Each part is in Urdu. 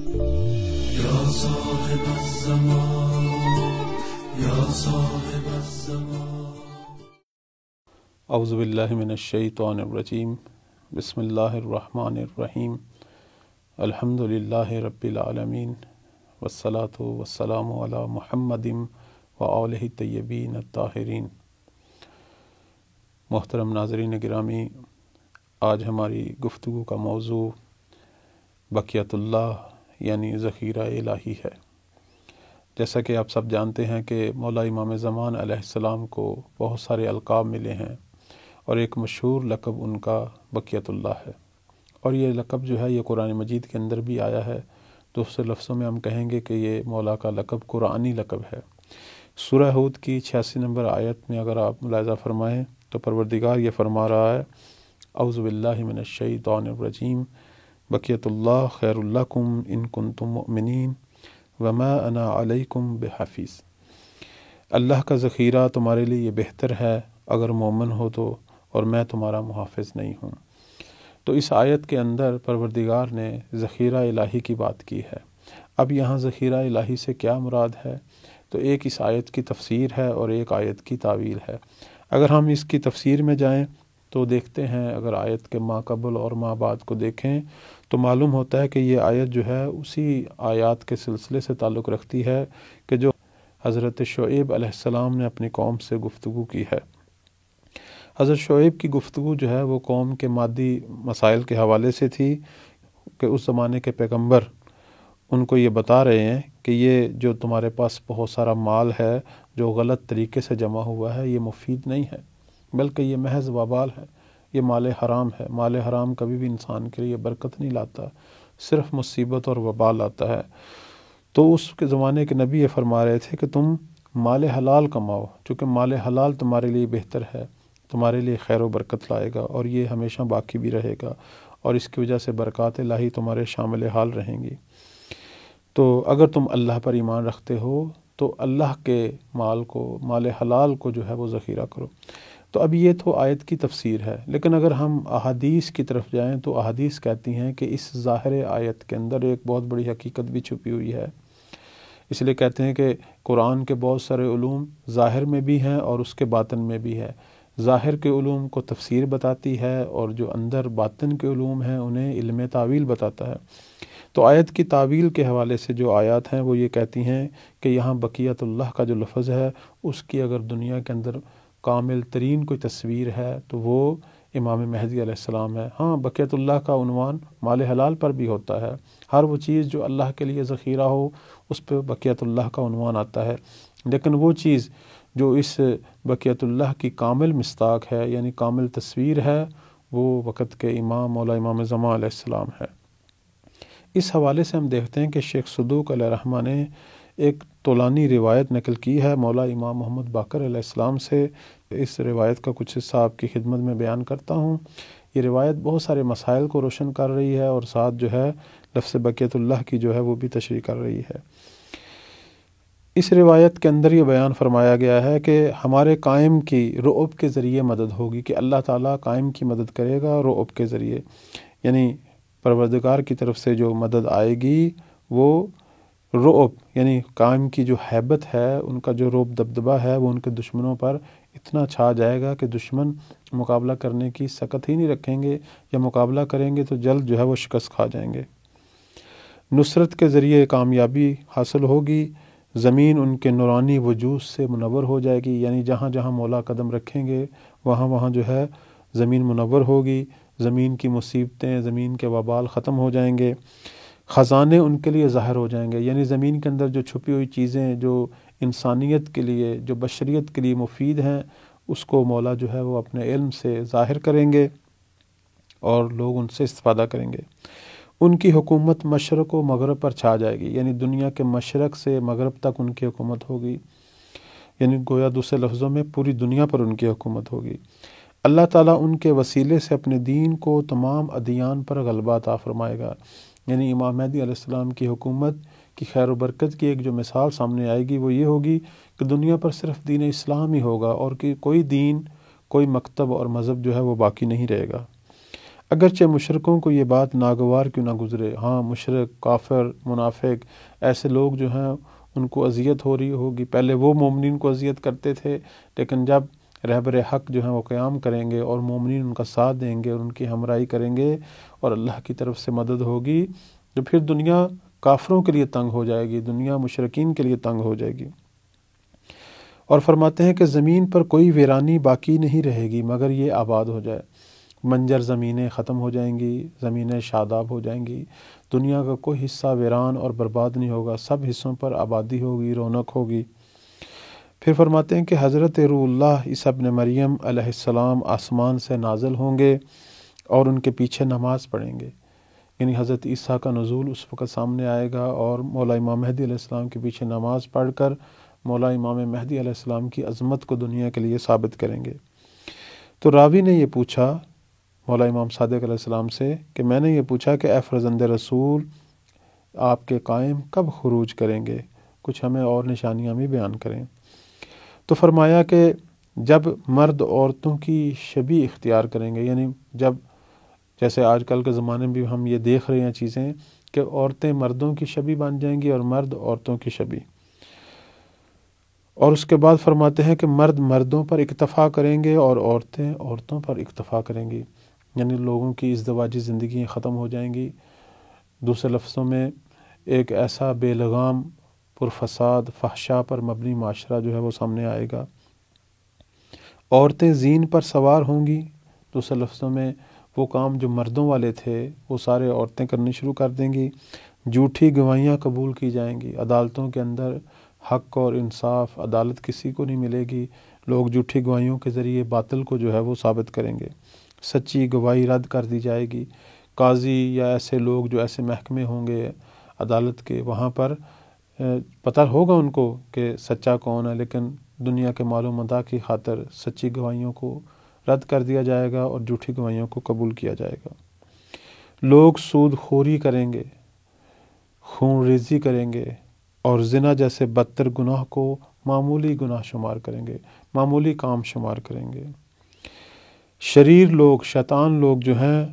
یا صاحب الزمان یا صاحب الزمان۔ اعوذ باللہ من الشیطان الرجیم، بسم اللہ الرحمن الرحیم، الحمد للہ رب العالمین، والصلاة والسلام علی محمد وآلہ الطیبین الطاہرین۔ محترم ناظرین گرامی، آج ہماری گفتگو کا موضوع بقیت اللہ یعنی ذخیرہ الہی ہے۔ جیسا کہ آپ سب جانتے ہیں کہ مولا امام زمان علیہ السلام کو بہت سارے القاب ملے ہیں، اور ایک مشہور لقب ان کا بقیت اللہ ہے، اور یہ لقب جو ہے یہ قرآن مجید کے اندر بھی آیا ہے۔ دوسرے لفظوں میں ہم کہیں گے کہ یہ مولا کا لقب قرآنی لقب ہے۔ سورہ ہود کی 86 نمبر آیت میں اگر آپ ملاحظہ فرمائیں تو پروردگار یہ فرما رہا ہے، اعوذ باللہ من الشیطان الرجیم، بقیت اللہ خیر لکم ان کنتم مؤمنین وما انا علیکم بحفیظ۔ اللہ کا ذخیرہ تمہارے لیے یہ بہتر ہے اگر مومن ہو تو، اور میں تمہارا محافظ نہیں ہوں۔ تو اس آیت کے اندر پروردگار نے ذخیرہ الہی کی بات کی ہے۔ اب یہاں ذخیرہ الہی سے کیا مراد ہے؟ تو ایک اس آیت کی تفسیر ہے اور ایک آیت کی تعویل ہے۔ اگر ہم اس کی تفسیر میں جائیں تو دیکھتے ہیں، اگر آیت کے ما قبل اور ما بعد کو دیکھیں تو معلوم ہوتا ہے کہ یہ آیت جو ہے اسی آیات کے سلسلے سے تعلق رکھتی ہے کہ جو حضرت شعیب علیہ السلام نے اپنی قوم سے گفتگو کی ہے۔ حضرت شعیب کی گفتگو جو ہے وہ قوم کے مادی مسائل کے حوالے سے تھی کہ اس زمانے کے پیغمبر ان کو یہ بتا رہے ہیں کہ یہ جو تمہارے پاس بہت سارا مال ہے جو غلط طریقے سے جمع ہوا ہے، یہ مفید نہیں ہے، بلکہ یہ محض وبال ہے، یہ مال حرام ہے۔ مال حرام کبھی بھی انسان کے لیے برکت نہیں لاتا، صرف مصیبت اور وبال لاتا ہے۔ تو اس کے زمانے کے نبی یہ فرما رہے تھے کہ تم مال حلال کماؤ، چونکہ مال حلال تمہارے لیے بہتر ہے، تمہارے لیے خیر و برکت لائے گا، اور یہ ہمیشہ باقی بھی رہے گا، اور اس کی وجہ سے برکات الہی تمہارے شامل حال رہیں گی۔ تو اگر تم اللہ پر ایمان رکھتے ہو تو اللہ کے مال کو، مال حلال کو جو ہے وہ ذخیرہ کرو۔ تو اب یہ تو آیت کی تفسیر ہے، لیکن اگر ہم احادیث کی طرف جائیں تو احادیث کہتی ہیں کہ اس ظاہر آیت کے اندر ایک بہت بڑی حقیقت بھی چھپی ہوئی ہے۔ اس لیے کہتے ہیں کہ قرآن کے بہت سارے علوم ظاہر میں بھی ہیں اور اس کے باطن میں بھی ہے۔ ظاہر کے علوم کو تفسیر بتاتی ہے، اور جو اندر باطن کے علوم ہیں انہیں علم تعویل بتاتا ہے۔ تو آیت کی تعویل کے حوالے سے جو آیات ہیں وہ یہ کہتی ہیں کہ یہاں بقیت اللہ کا جو لفظ ہے اس کی اگر دنیا کے اندر کامل ترین کوئی تصویر ہے تو وہ امام مہدی علیہ السلام ہے۔ ہاں، بقیت اللہ کا عنوان مال حلال پر بھی ہوتا ہے، ہر وہ چیز جو اللہ کے لیے ذخیرہ ہو اس پہ بقیت اللہ کا عنوان آتا ہے، لیکن وہ چیز جو اس بقیت اللہ کی کامل مصداق ہے یعنی کامل تصویر ہے، وہ وقت کے امام مولا امام زمان علیہ السلام ہے۔ اس حوالے سے ہم دیکھتے ہیں کہ شیخ صدوق علیہ رحمہ نے ایک طولانی روایت نقل کی ہے مولا امام محمد باقر علیہ السلام سے۔ اس روایت کا کچھ حصہ آپ کی خدمت میں بیان کرتا ہوں۔ یہ روایت بہت سارے مسائل کو روشن کر رہی ہے، اور ساتھ جو ہے لفظ بقیت اللہ کی جو ہے وہ بھی تشریح کر رہی ہے۔ اس روایت کے اندر یہ بیان فرمایا گیا ہے کہ ہمارے قائم کی رعب کے ذریعے مدد ہوگی، کہ اللہ تعالیٰ قائم کی مدد کرے گا رعب کے ذریعے، یعنی پروردگار کی طرف سے جو مدد آئے گی وہ رعب یعنی قائم کی جو ہیبت ہے، ان کا جو رعب دبدبہ ہے وہ ان کے دشمنوں پر اتنا چھا جائے گا کہ دشمن مقابلہ کرنے کی سکت ہی نہیں رکھیں گے، یا مقابلہ کریں گے تو جلد جو ہے وہ شکست کھا جائیں گے۔ نصرت کے ذریعے کامیابی حاصل ہوگی، زمین ان کے نورانی وجود سے منور ہو جائے گی، یعنی جہاں جہاں مولا قدم رکھیں گے وہاں وہاں جو ہے زمین منور ہوگی، زمین کی مصیبتیں، زمین کے وبال ختم ہو جائیں گے، خزانے ان کے لیے ظاہر ہو جائیں گے، یعنی زمین کے اندر جو چھپی ہوئی چیزیں جو انسانیت کے لیے، جو بشریت کے لیے مفید ہیں، اس کو مولا جو ہے وہ اپنے علم سے ظاہر کریں گے اور لوگ ان سے استفادہ کریں گے۔ ان کی حکومت مشرق و مغرب پر چھا جائے گی، یعنی دنیا کے مشرق سے مغرب تک ان کی حکومت ہوگی، یعنی گویا دوسرے لفظوں میں پوری دنیا پر ان کی حکومت ہوگی۔ اللہ تعالیٰ ان کے وسیلے سے اپنے دین کو تمام ادیان پر غلبہ عطا فرمائے گا، یعنی امام مہدی علیہ السلام کی حکومت کی خیر و برکت کی ایک جو مثال سامنے آئے گی وہ یہ ہوگی کہ دنیا پر صرف دین اسلام ہی ہوگا، اور کہ کوئی دین، کوئی مکتب اور مذہب جو ہے وہ باقی نہیں رہے گا۔ اگرچہ مشرکوں کو یہ بات ناگوار کیوں نہ گزرے، ہاں مشرک، کافر، منافق ایسے لوگ جو ہیں ان کو اذیت ہو رہی ہوگی، پہلے وہ مومنین کو اذیت کرتے تھے، لیکن جب رہبر حق جو ہیں وہ قیام کریں گے اور مومنین ان کا ساتھ دیں گے اور ان کی ہمراہی کریں گے اور اللہ کی طرف سے مدد ہوگی، تو پھر دنیا کافروں کے لیے تنگ ہو جائے گی، دنیا مشرکین کے لیے تنگ ہو جائے گی۔ اور فرماتے ہیں کہ زمین پر کوئی ویرانی باقی نہیں رہے گی مگر یہ آباد ہو جائے، منجر زمینیں ختم ہو جائیں گی، زمینیں شاداب ہو جائیں گی، دنیا کا کوئی حصہ ویران اور برباد نہیں ہوگا، سب حصوں پر آبادی ہوگی، رونق ہوگی۔ پھر فرماتے ہیں کہ حضرت روح اللہ عیسیٰ ابن مریم علیہ السلام آسمان سے نازل ہوں گے اور ان کے پیچھے نماز پڑھیں گے، یعنی حضرت عیسیٰ کا نزول اس وقت سامنے آئے گا اور مولا امام مہدی علیہ السلام کے پیچھے نماز پڑھ کر مولا امام مہدی علیہ السلام کی عظمت کو دنیا کے لیے ثابت کریں گے۔ تو راوی نے یہ پوچھا مولا امام صادق علیہ السلام سے کہ میں نے یہ پوچھا کہ اے فرزند رسول، آپ کے قائم کب خروج کریں گے، کچھ ہمیں اور نشانیاں بھی بیان کریں۔ تو فرمایا کہ جب مرد عورتوں کی شبیہ اختیار کریں گے، یعنی جب جیسے آج کل کے زمانے میں بھی ہم یہ دیکھ رہے ہیں چیزیں کہ عورتیں مردوں کی شبیہ بن جائیں گی اور مرد عورتوں کی شبیہ، اور اس کے بعد فرماتے ہیں کہ مرد مردوں پر اکتفا کریں گے اور عورتیں عورتوں پر اکتفا کریں گی، یعنی لوگوں کی ازدواجی زندگیاں ختم ہو جائیں گی۔ دوسرے لفظوں میں ایک ایسا بے لگام پرفساد فحشا پر مبنی معاشرہ جو ہے وہ سامنے آئے گا۔ عورتیں زین پر سوار ہوں گی، دوسرے لفظوں میں وہ کام جو مردوں والے تھے وہ سارے عورتیں کرنی شروع کر دیں گی۔ جھوٹی گواہیاں قبول کی جائیں گی، عدالتوں کے اندر حق اور انصاف عدالت کسی کو نہیں ملے گی، لوگ جھوٹی گواہیوں کے ذریعے باطل کو جو ہے وہ ثابت کریں گے، سچی گواہی رد کر دی جائے گی۔ قاضی یا ایسے لوگ جو ایسے محکمے ہوں گے عدالت کے، وہاں پر پتہ ہوگا ان کو کہ سچا کون ہے، لیکن دنیا کے مال و متاع کی خاطر سچی گواہیوں کو رد کر دیا جائے گا اور جھوٹی گواہیوں کو قبول کیا جائے گا۔ لوگ سود خوری کریں گے، خون ریزی کریں گے اور زنا جیسے بدتر گناہ کو معمولی گناہ شمار کریں گے، معمولی کام شمار کریں گے۔ شریر لوگ، شیطان لوگ جو ہیں،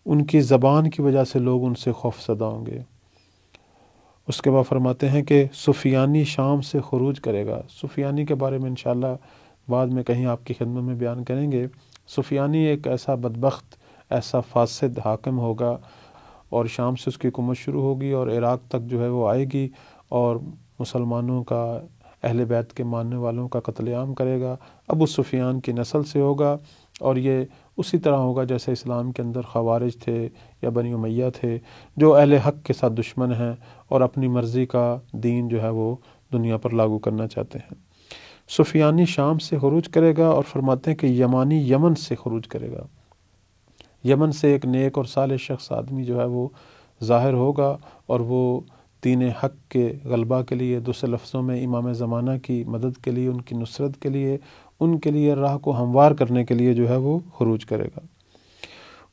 ان کی زبان کی وجہ سے لوگ ان سے خوف زدہ ہوں گے۔ اس کے بعد فرماتے ہیں کہ سفیانی شام سے خروج کرے گا۔ سفیانی کے بارے میں انشاءاللہ بعد میں کہیں آپ کی خدمت میں بیان کریں گے۔ سفیانی ایک ایسا بدبخت، ایسا فاسد حاکم ہوگا اور شام سے اس کی حکومت شروع ہوگی اور عراق تک جو ہے وہ آئے گی اور مسلمانوں کا، اہل بیت کے ماننے والوں کا قتل عام کرے گا۔ ابو سفیان کی نسل سے ہوگا اور یہ اسی طرح ہوگا جیسے اسلام کے اندر خوارج تھے یا بنی امیہ تھے، جو اہل حق کے ساتھ دشمن ہیں اور اپنی مرضی کا دین جو ہے وہ دنیا پر لاگو کرنا چاہتے ہیں۔ سفیانی شام سے خروج کرے گا اور فرماتے ہیں کہ یمانی یمن سے خروج کرے گا۔ یمن سے ایک نیک اور صالح شخص آدمی جو ہے وہ ظاہر ہوگا اور وہ دین حق کے غلبہ کے لیے، دوسرے لفظوں میں امام زمانہ کی مدد کے لیے، ان کی نصرت کے لیے، ان کے لیے راہ کو ہموار کرنے کے لیے جو ہے وہ خروج کرے گا۔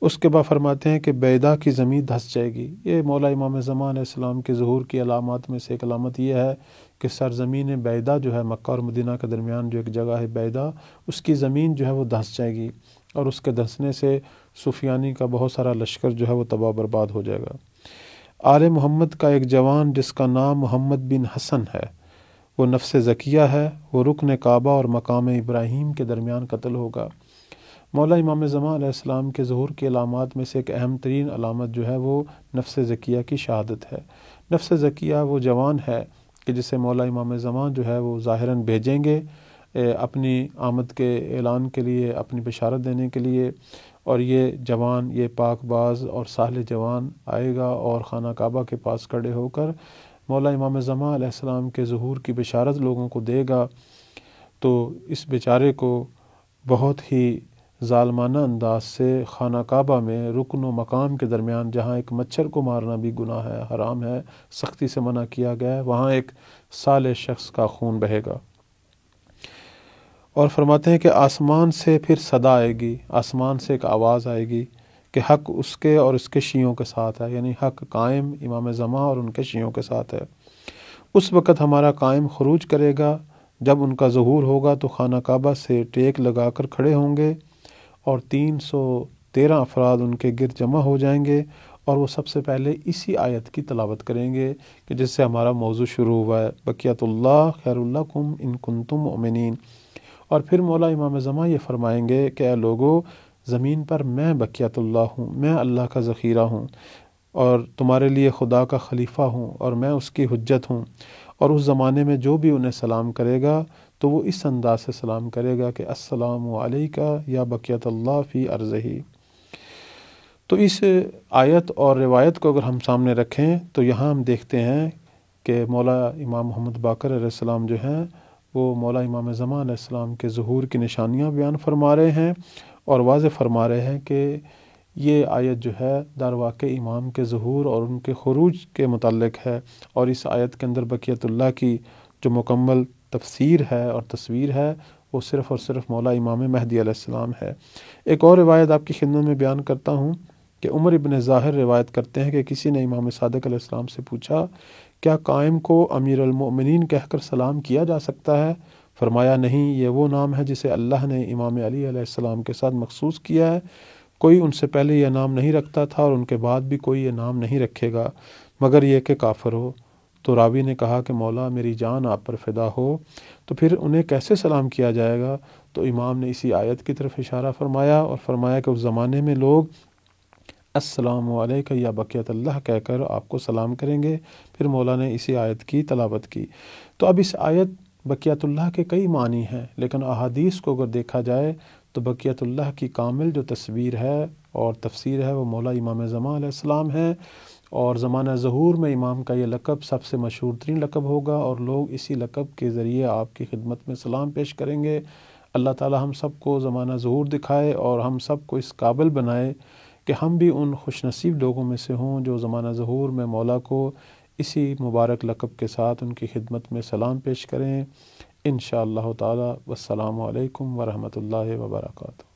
اس کے بعد فرماتے ہیں کہ بیدا کی زمین دھس جائے گی۔ یہ مولا امام زمان علیہ السلام کے ظہور کی علامات میں سے ایک علامت یہ ہے کہ سرزمین بیدا جو ہے، مکہ اور مدینہ کے درمیان جو ایک جگہ ہے بیدا، اس کی زمین جو ہے وہ دھس جائے گی اور اس کے دھسنے سے سفیانی کا بہت سارا لشکر جو ہے وہ تباہ برباد ہو جائے گا۔ آل محمد کا ایک جوان جس کا نام محمد بن حسن ہے، وہ نفس زکیہ ہے، وہ رکن کعبہ اور مقام ابراہیم کے درمیان قتل ہوگا۔ مولا امام زمان علیہ السلام کے ظہور کی علامات میں سے ایک اہم ترین علامت جو ہے وہ نفس زکیہ کی شہادت ہے۔ نفس زکیہ وہ جوان ہے کہ جسے مولا امام زمان جو ہے وہ ظاہراً بھیجیں گے اپنی آمد کے اعلان کے لیے، اپنی بشارت دینے کے لیے، اور یہ جوان، یہ پاک باز اور صالح جوان آئے گا اور خانہ کعبہ کے پاس کھڑے ہو کر مولا امام زمان علیہ السلام کے ظہور کی بشارت لوگوں کو دے گا۔ تو اس بیچارے کو بہت ہی ظالمانہ انداز سے خانہ کعبہ میں رکن و مقام کے درمیان، جہاں ایک مچھر کو مارنا بھی گناہ ہے، حرام ہے، سختی سے منع کیا گیا ہے، وہاں ایک صالح شخص کا خون بہے گا۔ اور فرماتے ہیں کہ آسمان سے پھر صدا آئے گی، آسمان سے ایک آواز آئے گی کہ حق اس کے اور اس کے شیعوں کے ساتھ ہے، یعنی حق قائم امام زمان اور ان کے شیعوں کے ساتھ ہے۔ اس وقت ہمارا قائم خروج کرے گا، جب ان کا ظہور ہوگا تو خانہ کعبہ سے ٹیک لگا کر کھڑے ہوں گے اور 300 13 افراد ان کے گرد جمع ہو جائیں گے اور وہ سب سے پہلے اسی آیت کی تلاوت کریں گے کہ جس سے ہمارا موضوع شروع ہوا ہے، بقیت اللہ خیر لکم ان کنتم مؤمنین۔ اور پھر مولا امام زمان یہ فرمائیں گے کہ اے لوگو، زمین پر میں بقیت اللہ ہوں، میں اللہ کا ذخیرہ ہوں اور تمہارے لیے خدا کا خلیفہ ہوں اور میں اس کی حجت ہوں، اور اس زمانے میں جو بھی انہیں سلام کرے گا تو وہ اس انداز سے سلام کرے گا کہ السلام علیکہ یا بقیت اللہ فی ارضہ۔ تو اس آیت اور روایت کو اگر ہم سامنے رکھیں تو یہاں ہم دیکھتے ہیں کہ مولا امام محمد باقر علیہ السلام جو ہیں وہ مولا امام زمان علیہ السلام کے ظہور کی نشانیاں بیان فرما رہے ہیں اور واضح فرما رہے ہیں کہ یہ آیت جو ہے در واقع امام کے ظہور اور ان کے خروج کے متعلق ہے، اور اس آیت کے اندر بقیت اللہ کی جو مکمل تفسیر ہے اور تصویر ہے وہ صرف اور صرف مولا امام مہدی علیہ السلام ہے۔ ایک اور روایت آپ کی خدمت میں بیان کرتا ہوں کہ عمر ابن ظاہر روایت کرتے ہیں کہ کسی نے امام صادق علیہ السلام سے پوچھا، کیا قائم کو امیر المؤمنین کہہ کر سلام کیا جا سکتا ہے؟ فرمایا نہیں، یہ وہ نام ہے جسے اللہ نے امام علی علیہ السلام کے ساتھ مخصوص کیا ہے، کوئی ان سے پہلے یہ نام نہیں رکھتا تھا اور ان کے بعد بھی کوئی یہ نام نہیں رکھے گا مگر یہ کہ کافر ہو۔ تو راوی نے کہا کہ مولا میری جان آپ پر فدا ہو، تو پھر انہیں کیسے سلام کیا جائے گا؟ تو امام نے اسی آیت کی طرف اشارہ فرمایا اور فرمایا کہ اس زمانے میں لوگ السلام علیکہ یا بقیت اللہ کہہ کر آپ کو سلام کریں گے۔ پھر مولا نے اسی آیت کی تلاوت کی۔ تو اب اس آیت بقیت اللہ کے کئی معنی ہیں، لیکن احادیث کو اگر دیکھا جائے تو بقیت اللہ کی کامل جو تصویر ہے اور تفسیر ہے وہ مولا امام زمان علیہ السلام ہے، اور زمانہ ظہور میں امام کا یہ لقب سب سے مشہور ترین لقب ہوگا اور لوگ اسی لقب کے ذریعے آپ کی خدمت میں سلام پیش کریں گے۔ اللہ تعالی ہم سب کو زمانہ ظہور دکھائے اور ہم سب کو اس قابل بنائے کہ ہم بھی ان خوش نصیب لوگوں میں سے ہوں جو زمانہ ظہور میں مولا کو اسی مبارک لقب کے ساتھ ان کی خدمت میں سلام پیش کریں انشاءاللہ تعالی۔ والسلام علیکم ورحمۃ اللہ وبرکاتہ۔